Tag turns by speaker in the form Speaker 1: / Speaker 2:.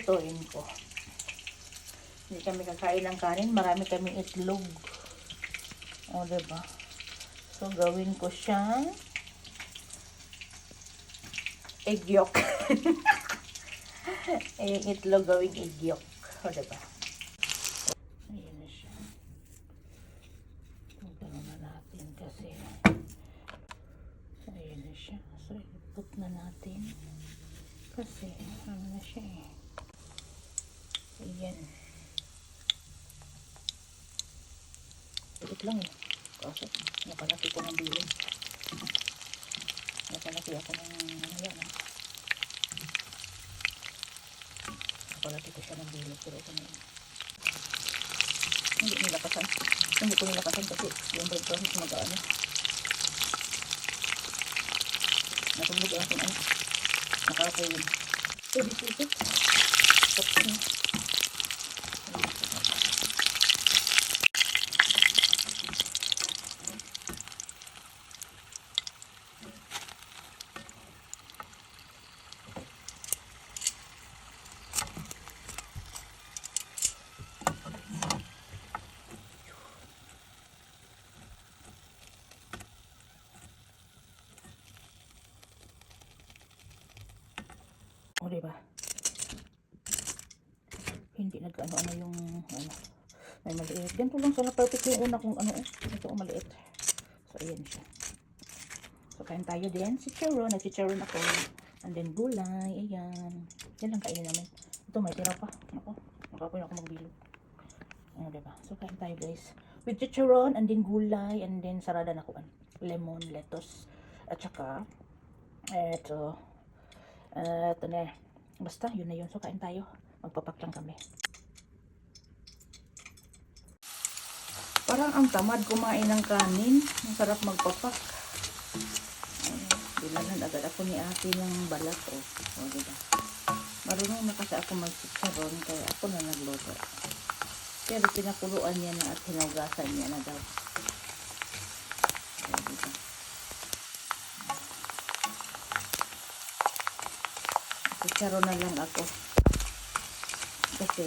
Speaker 1: lulutuin ko. Hindi kami kakain ng kanin, marami kaming itlog. O, diba? So, gawin ko siyang egg yolk. Yung itlog gawing egg yolk. O, diba? Ayan na siya. Pagano na natin kasi. Ayan na siya. So, ipot na natin. Kasi, ano na siya eh. Ayan. Ipot lang eh. Kasi, nakalaki ko ng bilin. Nakalaki ako ng ayan eh. Nakalaki ko siya ng bilin. Pero ito na yun. Hindi nilakasan. Hindi ko nilakasan kasi yung breadcrumbs mag-ano. Natulog ang aking ano. Nakalaki yun. Pwede sito. Tapos na. O, diba? Hindi nag-ano-ano yung ano. May maliit. Ganito lang sana perfect yung una kung ano eh. Ito ang maliit. So, ayan siya. So, kain tayo din. Chicharon. Nag-chicharon ako. And then, gulay. Ayan. Yan lang kainin namin. Ito, may tira pa. Ako. Nakapoy ako magbilog. Ano, diba? So, kain tayo guys. With chicharon. And then, gulay. And then, sarada na ko. Lemon, lettuce. At saka, eto. Ito na. Basta, yun na yun. So, kain tayo. Magpapak lang kami. Parang ang tamad kumain ng kanin. Ang sarap magpapak. Bilanan agad ako ni ate ng balat. O, diba? Marunong na kasi ako mag-chicharon. Kaya ako na nagluto. Pero pinakuluan niya na at hinugasan niya na daw. O, diba? Chicharon na lang ako. Kasi